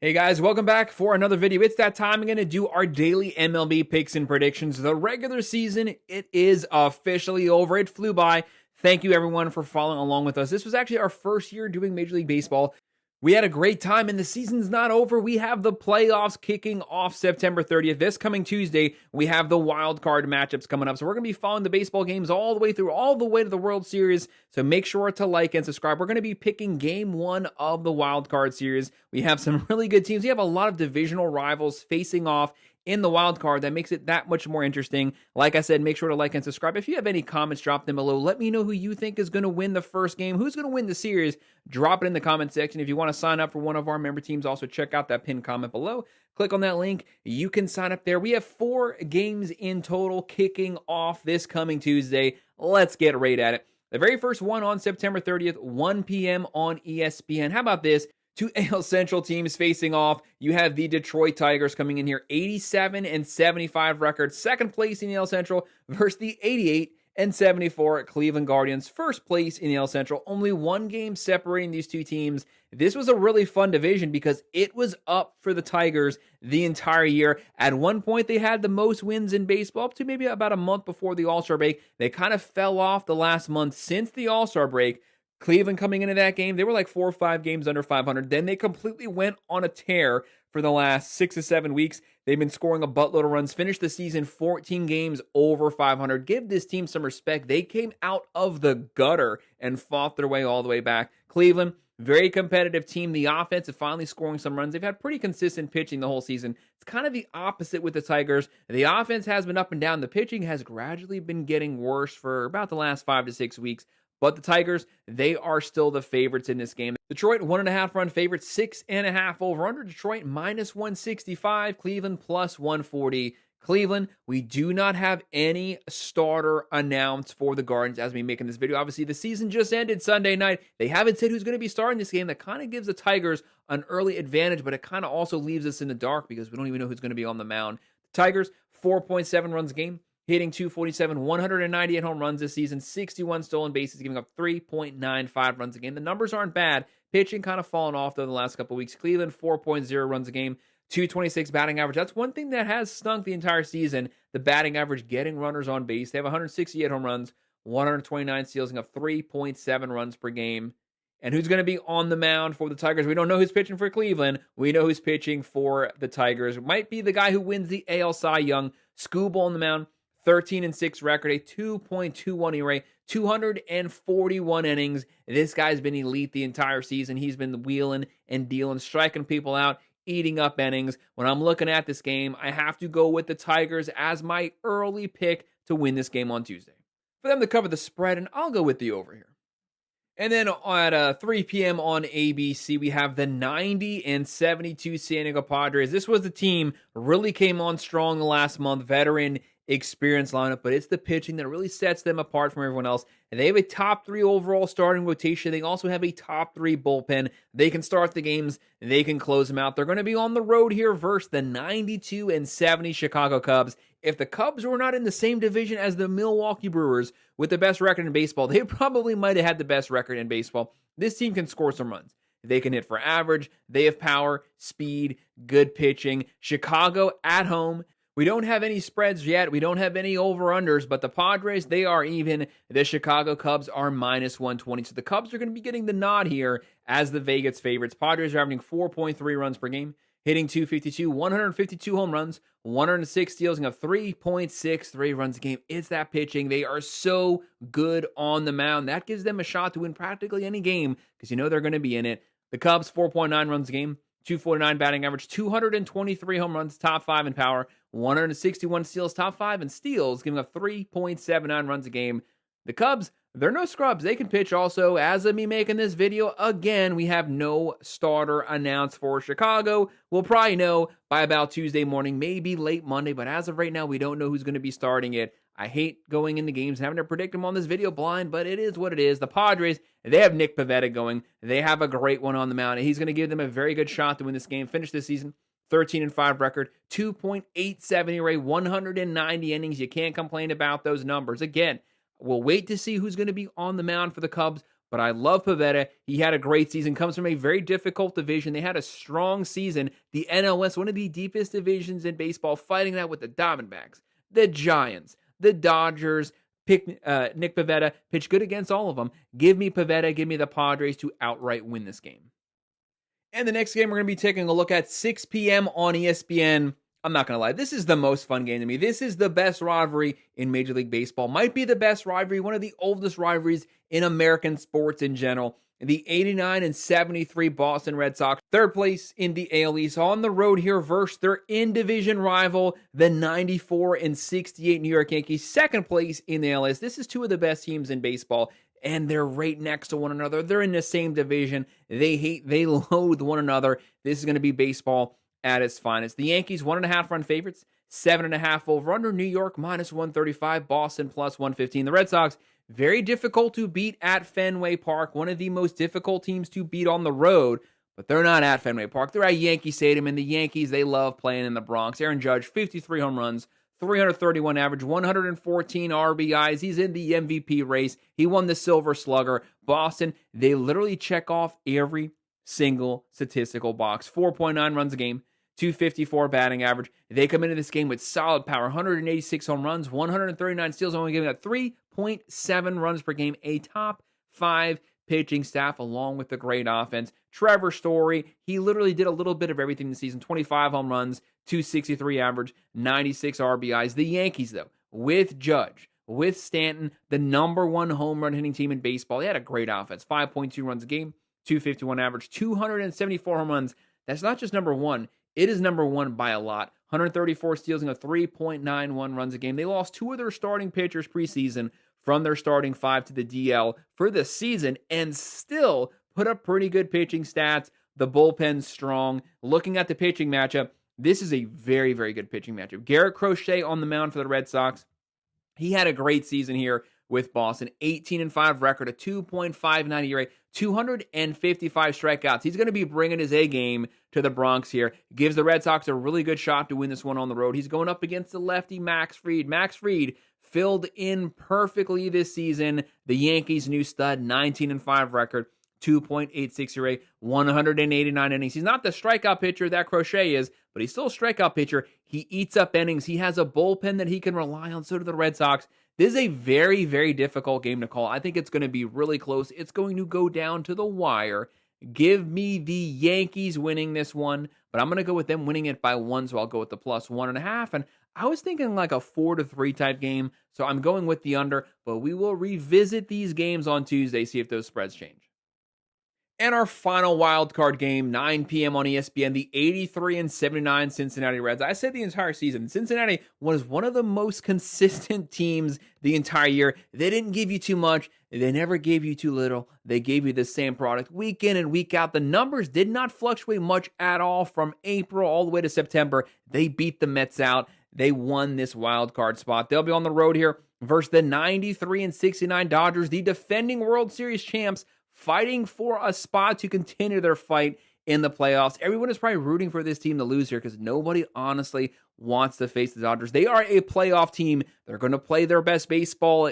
Hey guys, welcome back for another video. It's that time. I'm going to do our daily MLB picks and predictions. The regular season, it is officially over. It flew by. Thank you everyone for following along with us. This was actually our first year doing Major League Baseball. We had a great time and the season's not over. We have the playoffs kicking off September 30th. This coming Tuesday, we have the wild card matchups coming up. So we're going to be following the baseball games all the way through, all the way to the World Series. So make sure to like and subscribe. We're going to be picking game one of the wild card series. We have some really good teams. We have a lot of divisional rivals facing off in the wild card. That makes it that much more interesting. Like I said, make sure to like and subscribe. If you have any comments, drop them below. Let me know who you think is going to win the first game. Who's going to win the series? Drop it in the comment section. If you want to sign up for one of our member teams, also check out that pinned comment below. Click on that link. You can sign up there. We have 4 games in total kicking off this coming Tuesday. Let's get right at it. The very first one on September 30th, 1 p.m. on ESPN. How about this? 2 AL Central teams facing off. You have the Detroit Tigers coming in here, 87-75 record, second place in the AL Central versus the 88-74 Cleveland Guardians, first place in the AL Central. Only 1 game separating these two teams. This was a really fun division because it was up for the Tigers the entire year. At one point, they had the most wins in baseball up to maybe about a month before the All-Star break. They kind of fell off the last month since the All-Star break. Cleveland coming into that game, they were like 4 or 5 games under 500. Then they completely went on a tear for the last 6 or 7 weeks. They've been scoring a buttload of runs, finished the season 14 games over 500. Give this team some respect. They came out of the gutter and fought their way all the way back. Cleveland, very competitive team. The offense is finally scoring some runs. They've had pretty consistent pitching the whole season. It's kind of the opposite with the Tigers. The offense has been up and down. The pitching has gradually been getting worse for about the last 5 to 6 weeks. But the Tigers, they are still the favorites in this game. Detroit, 1.5 run favorite, 6.5 over under. Detroit, minus 165. Cleveland, plus 140. Cleveland, we do not have any starter announced for the Guardians as we make in this video. Obviously, the season just ended Sunday night. They haven't said who's going to be starting this game. That kind of gives the Tigers an early advantage, but it kind of also leaves us in the dark because we don't even know who's going to be on the mound. The Tigers, 4.7 runs a game. Hitting 247, 198 home runs this season, 61 stolen bases, giving up 3.95 runs a game. The numbers aren't bad. Pitching kind of fallen off, though, the last couple of weeks. Cleveland, 4.0 runs a game, 226 batting average. That's one thing that has stunk the entire season, the batting average, getting runners on base. They have 168 home runs, 129 steals, giving up 3.7 runs per game. And who's going to be on the mound for the Tigers? We don't know who's pitching for Cleveland. We know who's pitching for the Tigers. It might be the guy who wins the AL Cy Young. Skubal on the mound. 13-6 record, a 2.21 ERA, 241 innings. This guy's been elite the entire season. He's been wheeling and dealing, striking people out, eating up innings. When I'm looking at this game, I have to go with the Tigers as my early pick to win this game on Tuesday. For them to cover the spread, and I'll go with the over here. And then at 3 p.m. on ABC, we have the 90-72 San Diego Padres. This was the team really came on strong the last month, veteran experienced lineup, but it's the pitching that really sets them apart from everyone else. And they have a top 3 overall starting rotation. They also have a top 3 bullpen. They can start the games. They can close them out. They're going to be on the road here versus the 92-70 Chicago Cubs. If the Cubs were not in the same division as the Milwaukee Brewers with the best record in baseball, they probably might have had the best record in baseball. This team can score some runs. They can hit for average. They have power, speed, good pitching. Chicago at home. We don't have any spreads yet. We don't have any over-unders, but the Padres, they are even. The Chicago Cubs are minus 120. So the Cubs are going to be getting the nod here as the Vegas favorites. Padres are averaging 4.3 runs per game, hitting 252, 152 home runs, 106 steals, and a 3.63 runs a game. It's that pitching. They are so good on the mound. That gives them a shot to win practically any game because you know they're going to be in it. The Cubs, 4.9 runs a game, 249 batting average, 223 home runs, top 5 in power, 161 steals, top 5 in steals, giving up 3.79 runs a game. The Cubs, they're no scrubs. They can pitch also. As of me making this video, again, we have no starter announced for Chicago. We'll probably know by about Tuesday morning, maybe late Monday, but as of right now, we don't know who's going to be starting it. I hate going into games and having to predict them on this video blind, but it is what it is. The Padres, they have Nick Pivetta going. They have a great one on the mound, and he's going to give them a very good shot to win this game. Finish this season 13-5 record, 2.87 ERA, 190 innings. You can't complain about those numbers. Again, we'll wait to see who's going to be on the mound for the Cubs, but I love Pivetta. He had a great season, comes from a very difficult division. They had a strong season. The NL West, one of the deepest divisions in baseball, fighting that with the Diamondbacks, the Giants, the Dodgers. Nick Pivetta pitched good against all of them. Give me Pivetta, give me the Padres to outright win this game. And the next game we're going to be taking a look at 6 p.m. on ESPN. I'm not going to lie, this is the most fun game to me. This is the best rivalry in Major League Baseball. Might be the best rivalry, one of the oldest rivalries in American sports in general. The 89 and 73 Boston Red Sox, third place in the AL East, on the road here versus their in-division rival, the 94 and 68 New York Yankees, second place in the AL East. This is two of the best teams in baseball, and they're right next to one another. They're in the same division. They loathe one another. This is going to be baseball at its finest. The Yankees, 1.5 run favorites, 7.5 over under. New York, minus 135. Boston, plus 115. The Red Sox, very difficult to beat at Fenway Park. One of the most difficult teams to beat on the road, but they're not at Fenway Park. They're at Yankee Stadium, and the Yankees, they love playing in the Bronx. Aaron Judge, 53 home runs, 331 average, 114 RBIs. He's in the MVP race. He won the Silver Slugger. Boston, they literally check off every single statistical box. 4.9 runs a game, 254 batting average. They come into this game with solid power, 186 home runs, 139 steals, only giving up 3.7 runs per game, a top 5 pitching staff along with the great offense. Trevor Story, he literally did a little bit of everything this season, 25 home runs, 263 average, 96 RBIs. The Yankees, though, with Judge, with Stanton, the number 1 home run hitting team in baseball. They had a great offense, 5.2 runs a game, 251 average, 274 home runs. That's not just number 1. It is number 1 by a lot. 134 steals and a 3.91 runs a game. They lost 2 of their starting pitchers preseason from their starting 5 to the DL for the season and still put up pretty good pitching stats. The bullpen's strong. Looking at the pitching matchup, this is a very, very good pitching matchup. Garrett Crochet on the mound for the Red Sox. He had a great season here with Boston. 18-5 record, a 2.59 ERA, 255 strikeouts. He's going to be bringing his A game to the Bronx here. Gives the Red Sox a really good shot to win this one on the road. He's going up against the lefty Max Fried. Max Fried filled in perfectly this season. The Yankees' new stud, 19-5 record, 2.86 ERA, 189 innings. He's not the strikeout pitcher that Crochet is, but he's still a strikeout pitcher. He eats up innings. He has a bullpen that he can rely on. So do the Red Sox. This is a very, very difficult game to call. I think it's going to be really close. It's going to go down to the wire. Give me the Yankees winning this one, but I'm going to go with them winning it by 1, so I'll go with the plus 1.5. And I was thinking like a 4-3 type game, so I'm going with the under, but we will revisit these games on Tuesday, see if those spreads change. And our final wild card game, 9 p.m. on ESPN, the 83 and 79 Cincinnati Reds. I said the entire season, Cincinnati was one of the most consistent teams the entire year. They didn't give you too much. They never gave you too little. They gave you the same product week in and week out. The numbers did not fluctuate much at all from April all the way to September. They beat the Mets out. They won this wild card spot. They'll be on the road here versus the 93 and 69 Dodgers, the defending World Series champs, fighting for a spot to continue their fight in the playoffs. Everyone is probably rooting for this team to lose here because nobody honestly wants to face the Dodgers. They are a playoff team. They're going to play their best baseball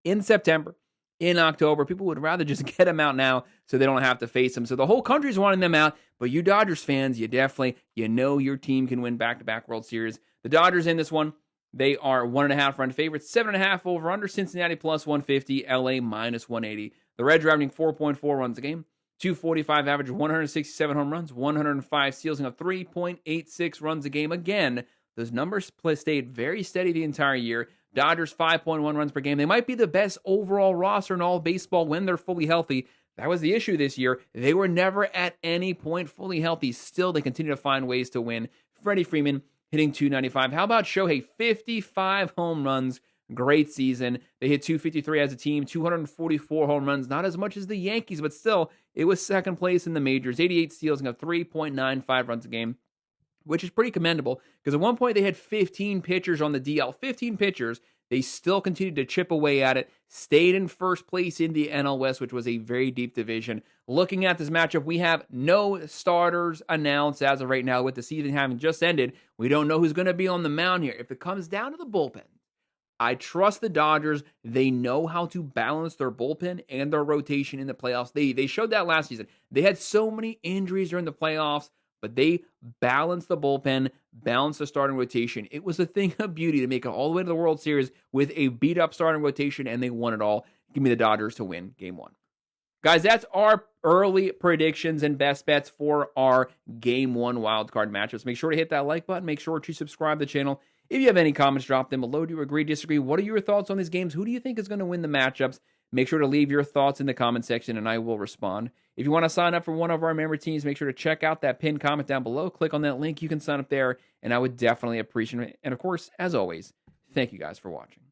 in September, in October. People would rather just get them out now so they don't have to face them. So the whole country's wanting them out, but you Dodgers fans, you know your team can win back-to-back World Series. The Dodgers in this one, they are 1.5 run favorites, 7.5 over under. Cincinnati plus 150, LA minus 180. The Reds are averaging 4.4 runs a game, 245 average, 167 home runs, 105 steals, and a 3.86 runs a game. Again, those numbers stayed very steady the entire year. Dodgers 5.1 runs per game. They might be the best overall roster in all baseball when they're fully healthy. That was the issue this year. They were never at any point fully healthy. Still, they continue to find ways to win. Freddie Freeman hitting 295. How about Shohei? 55 home runs. Great season. They hit 253 as a team, 244 home runs. Not as much as the Yankees, but still, it was second place in the majors. 88 steals and a 3.95 runs a game, which is pretty commendable because at one point they had 15 pitchers on the DL. 15 pitchers. They still continued to chip away at it, stayed in first place in the NL West, which was a very deep division. Looking at this matchup, we have no starters announced as of right now. With the season having just ended, we don't know who's going to be on the mound here. If it comes down to the bullpen, I trust the Dodgers. They know how to balance their bullpen and their rotation in the playoffs. They showed that last season. They had so many injuries during the playoffs, but they balanced the bullpen, balanced the starting rotation. It was a thing of beauty to make it all the way to the World Series with a beat-up starting rotation, and they won it all. Give me the Dodgers to win Game 1. Guys, that's our early predictions and best bets for our Game 1 wildcard matchups. Make sure to hit that like button. Make sure to subscribe to the channel. If you have any comments, drop them below. Do you agree, disagree? What are your thoughts on these games? Who do you think is going to win the matchups? Make sure to leave your thoughts in the comment section, and I will respond. If you want to sign up for one of our member teams, make sure to check out that pinned comment down below. Click on that link. You can sign up there, and I would definitely appreciate it. And, of course, as always, thank you guys for watching.